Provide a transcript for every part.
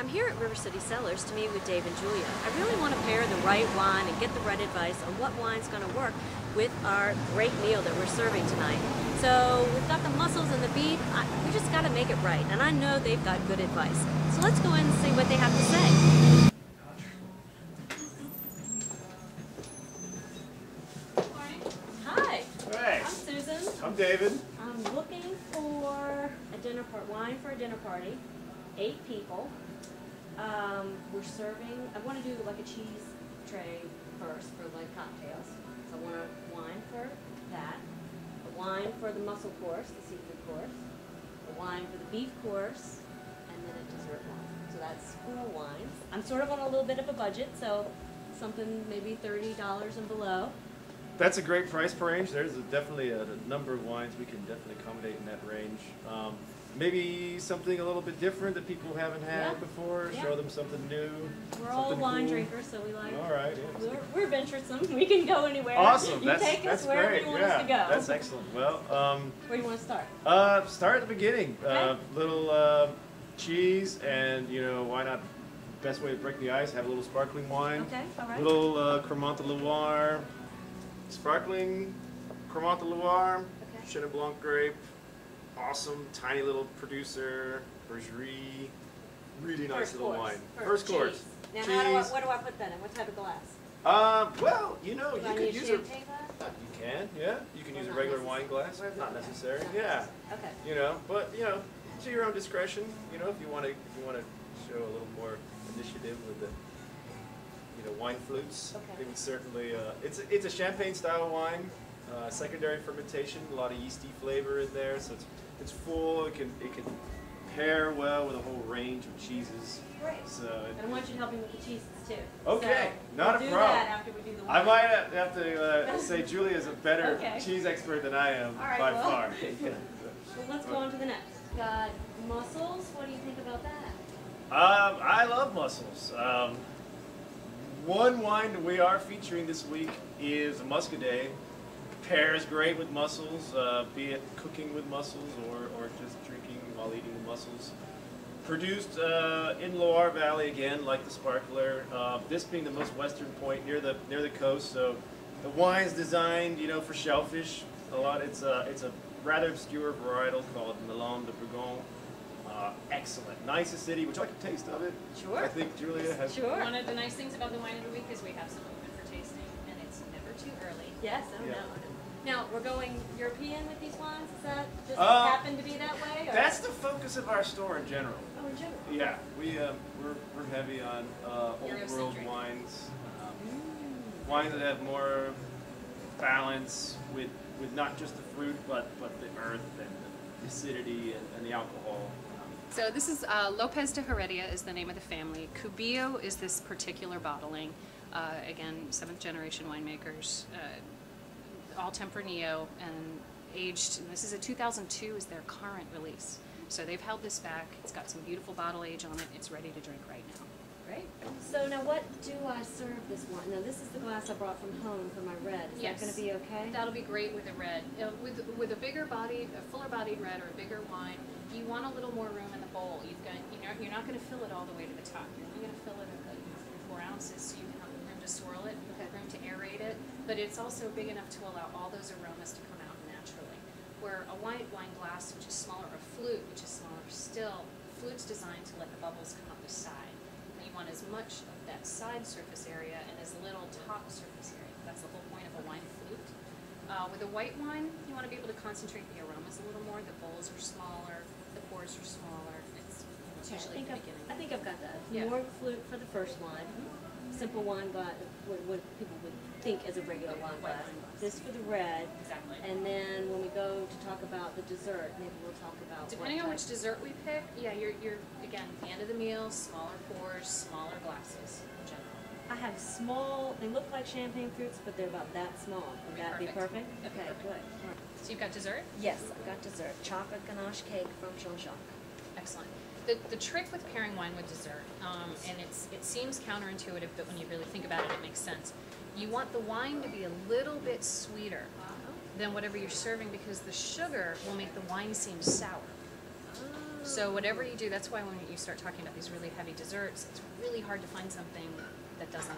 I'm here at River City Cellars to meet with Dave and Julia. I really want to pair the right wine and get the right advice on what wine's going to work with our great meal that we're serving tonight. So we've got the mussels and the beef. We just got to make it right, and I know they've got good advice. So let's go in and see what they have to say. Hi. Hey. I'm Susan. I'm David. I'm looking for a dinner party, wine for a dinner party. 8 people. We're serving, I want to do like a cheese tray first for like cocktails. So I want a wine for that, a wine for the mussel course, the seafood course, a wine for the beef course, and then a dessert wine. So that's 4 wines. I'm sort of on a little bit of a budget, so something maybe $30 and below. That's a great price range. There's definitely a number of wines we can definitely accommodate in that range. Maybe something a little bit different that people haven't had before. Yeah. Show them something new. We're all wine cool. drinkers, so we like. All right. Yeah. We're venturesome. We can go anywhere. Awesome. You take us wherever great. you want us to go. That's excellent. Well, where do you want to start? Start at the beginning. Okay. Little cheese, and why not? Best way to break the ice. Have a little sparkling wine. Okay. All right. Little Cremant de Loire. Sparkling Cremant de Loire, Okay. Chenin Blanc grape, awesome, tiny little producer, Bergerie, really nice little wine. First course. Now, Cheese. what do I put that in? What type of glass? Well, you Do I could need use champagne glass? you can, yeah. You can Or use a not regular necessary? wine glass. Not necessary. Not Yeah. Okay. But to your own discretion. If you want to show a little more initiative with the wine flutes. Okay. It would certainly. It's a champagne style wine. Secondary fermentation, a lot of yeasty flavor in there, so it's full. It can pair well with a whole range of cheeses. Great. So And I want you to help me with the cheeses too. Okay, so not we'll a do problem. that after we do the wine. I might have to say Julia's a better Okay. cheese expert than I am All right, by well. far. Well, let's go on to the next. Got mussels. What do you think about that? I love mussels. One wine that we are featuring this week is a Muscadet. Pairs great with mussels, be it cooking with mussels or just drinking while eating the mussels. Produced in Loire Valley again, like the sparkler. This being the most western point near the coast, so the wine's designed, for shellfish. It's a rather obscure varietal called Melon de Bourgogne. Excellent. Nice acidity. Would you like a taste of it? Sure. I think Julia has. Sure. One of the nice things about the wine of the week is we have some open for tasting, and it's never too early. Yes. Oh Yeah. no. Now we're going European with these wines. Is that just Uh, happen to be that way? Or? That's the focus of our store in general. Oh, in general. Yeah, we're heavy on old world Eurocentric. wines, wines that have more balance with not just the fruit but the earth and the acidity and the alcohol. So this is Lopez de Heredia is the name of the family. Cubillo is this particular bottling. Again, 7th generation winemakers, all Tempranillo and aged. And this is a 2002 is their current release. So they've held this back. It's got some beautiful bottle age on it. It's ready to drink right now. Great. So now what do I serve this wine? Now this is the glass I brought from home for my red. Is Yes. that going to be okay? That'll be great with a red. With a bigger bodied, a fuller bodied red or a bigger wine, you want a little more room in the bowl. You're not going to fill it all the way to the top. You're only going to fill it at 4 ounces so you can have room to swirl it, room to aerate it. But it's also big enough to allow all those aromas to come out naturally. Where a white wine glass, which is smaller, or a flute, which is smaller still, the flute's designed to let the bubbles come up the side. You want as much of that side surface area and as little top surface area. That's the whole point of a wine flute. With a white wine, you want to be able to concentrate the aromas a little more. The bowls are smaller, the pores are smaller. It's usually the beginning. I think I've got that. Yeah. More flute for the first wine. Simple wine glass, what people would think as a regular wine White glass. wine glass. This for the red. Exactly. And then when we go to talk about the dessert, maybe we'll talk about Depending what on which dessert we pick, yeah, you're again at the end of the meal, smaller pours, smaller glasses in general. I have small, they look like champagne fruits, but they're about that small. Would that be perfect? That'd be Okay, perfect. good. All right. So you've got dessert? Yes, I've got dessert. Chocolate ganache cake from Jean-Jacques. Excellent. The trick with pairing wine with dessert, and it seems counterintuitive, but when you really think about it, it makes sense. You want the wine to be a little bit sweeter than whatever you're serving because the sugar will make the wine seem sour. So whatever you do, that's why when you start talking about these really heavy desserts, it's really hard to find something that doesn't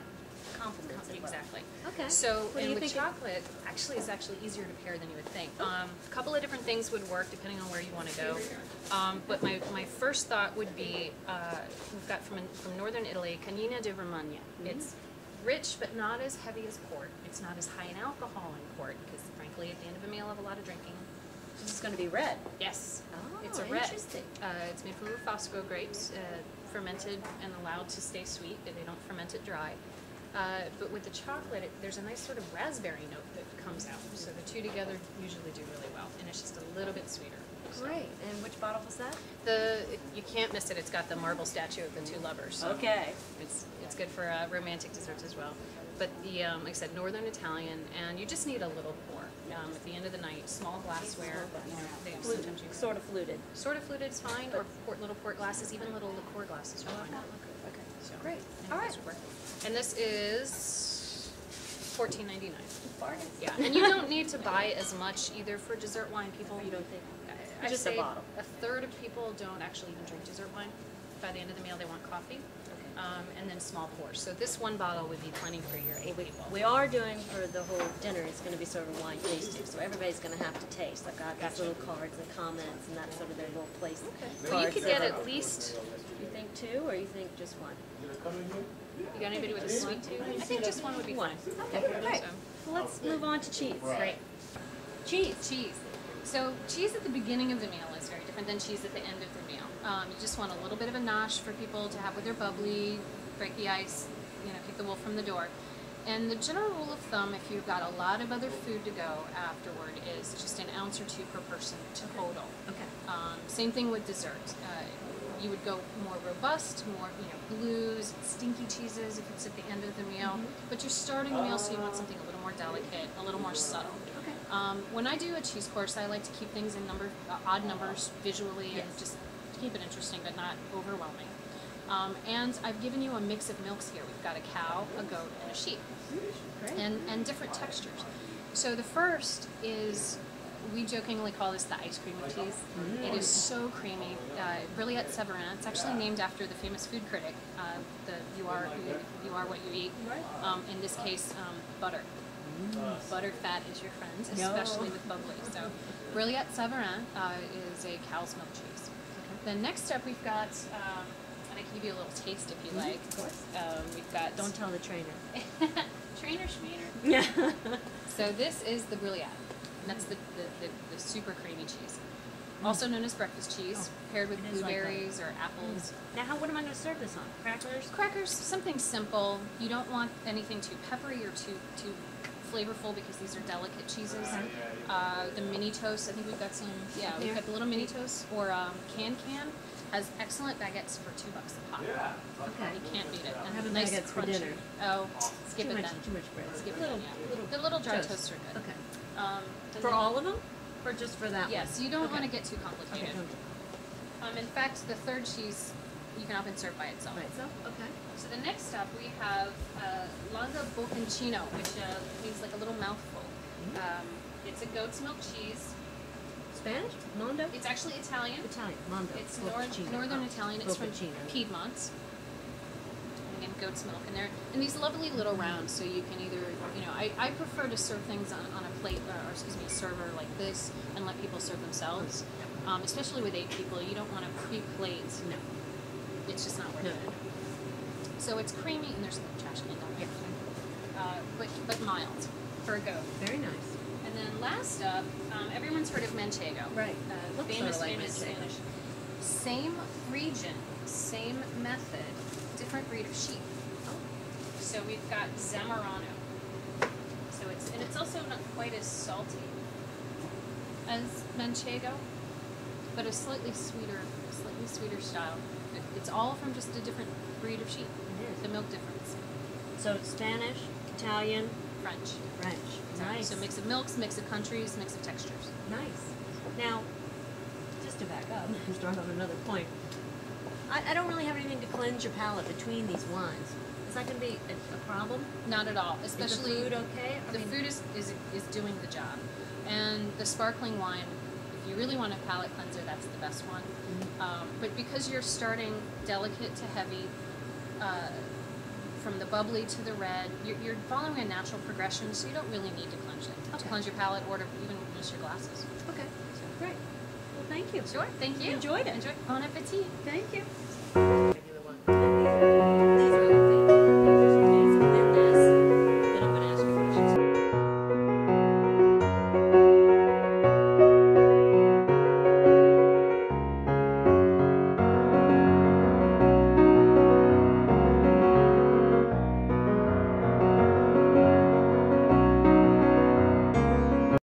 Compliments it well. exactly. Okay. So, What do and you with think chocolate, actually, it's actually easier to pair than you would think. A couple of different things would work depending on where you want to go. But my first thought would be, we've got from northern Italy, Canina di Romagna. It's rich, but not as heavy as port. It's not as high in alcohol in port, because frankly, at the end of a meal, I have a lot of drinking. This is going to be red. Yes. Oh, It's a red. interesting. It's made from Rufosco grapes, fermented and allowed to stay sweet. They don't ferment it dry. But with the chocolate, there's a nice sort of raspberry note that comes out. So the two together usually do really well, and it's just a little bit sweeter. So Great. And which bottle was that? you can't miss it. It's got the marble statue of the two lovers. So Okay. it's good for romantic desserts as well. But the like I said, Northern Italian, and you just need a little pour. At the end of the night, small glassware. They sometimes use Sort of fluted. sort of fluted is fine, or little port glasses, even little liqueur glasses are fine. Okay. So Great. any All of right. those would work. And this is $14.99. Bargain. Yeah, and you don't need to buy as much either for dessert wine. People, You don't think? I Just a say bottle. a third of people don't actually even drink dessert wine. By the end of the meal, they want coffee, and then small pours. So this one bottle would be plenty for your 8 people. We are doing for the whole dinner, it's going to be sort of wine tasting, so everybody's going to have to taste. I've got these little cards and comments, and that's sort of their little place. Well, you cards could that get are- at least. You think two, or you think just one? You got anybody with a sweet tooth? I think just one would be fine. Okay, great. So, Well, let's move on to cheese. great. Cheese. Cheese. So cheese at the beginning of the meal is very different than cheese at the end of the meal. You just want a little bit of a nosh for people to have with their bubbly, break the ice, keep the wolf from the door. And the general rule of thumb, if you've got a lot of other food to go afterward, is just an ounce or two per person total. Okay. Same thing with dessert. You would go more robust, more blues, stinky cheeses if it's at the end of the meal. But you're starting the meal, so you want something a little more delicate, a little more subtle. Okay. When I do a cheese course, I like to keep things in odd numbers visually and just keep it interesting but not overwhelming. And I've given you a mix of milks here. We've got a cow, a goat, and a sheep, Great. and different textures. So the first is, we jokingly call this the ice cream of cheese. It is so creamy. Brilliant Severin. It's actually named after the famous food critic. You are what you eat. In this case, butter. Buttered fat is your friend, especially with bubbly. So, Brilliant Severin is a cow's milk cheese. The next up we've got, and I can give you a little taste if you like. Of course. We've got Don't tell the trainer. Trainer Schmainer. Yeah. So this is the Brilliant. And that's the super creamy cheese. Also known as breakfast cheese, paired with It is like blueberries or apples. Now, what am I going to serve this on? Crackers? Crackers, something simple. You don't want anything too peppery or too flavorful because these are delicate cheeses. The mini toast, I think we've got some. Yeah, we've got the little mini toast, or Can has excellent baguettes for $2 a pop. Okay. You can't beat it. And Having nice baguettes for crunchy. dinner. Oh, skip it then. Too much bread. Skip it then. Yeah. The little dry toasts are good. Okay. And For then- all of them? Or just for that Yes, you don't want to get too one? complicated. Okay. In fact, the third cheese you can often serve by itself. Right, so, okay. So the next up we have Longa Bocconcino, which means like a little mouthful. It's a goat's milk cheese. Spanish? Mondo? It's actually Italian. Italian. Mondo. It's Bocconcino. northern Italian. It's from Bocconcino. Piedmont. Again, goat's milk, and they're in these lovely little rounds. So you can either, I prefer to serve things on a plate, or excuse me, a server like this, and let people serve themselves. Especially with 8 people, you don't want to pre-plate. No. It's just not worth No. it. So it's creamy, and there's a trash can down there. But mild for a goat. Very nice. And then last up, everyone's heard of Manchego. Right. Looks Famous, sorta like famous Manchego. Spanish. Same region, same method, different breed of sheep. So we've got Zamorano. So it's also not quite as salty as Manchego, but a slightly sweeter style. It's all from just a different breed of sheep. It is. The milk difference. So Spanish, Italian, French. French. Nice. So mix of milks, mix of countries, mix of textures. Nice. Now, just to back up and start on another point, I don't really have anything to cleanse your palate between these wines. Is that going to be a problem? Not at all. Especially Is the food okay? the food is doing the job. And the sparkling wine, If you really want a palate cleanser, that's the best one. But because you're starting delicate to heavy, from the bubbly to the red, you're following a natural progression, so you don't really need to cleanse it. To cleanse your palate or to even rinse your glasses. Okay, great. Well, thank you. Sure, thank you. Enjoyed it. Enjoy. Bon appetit. Thank you.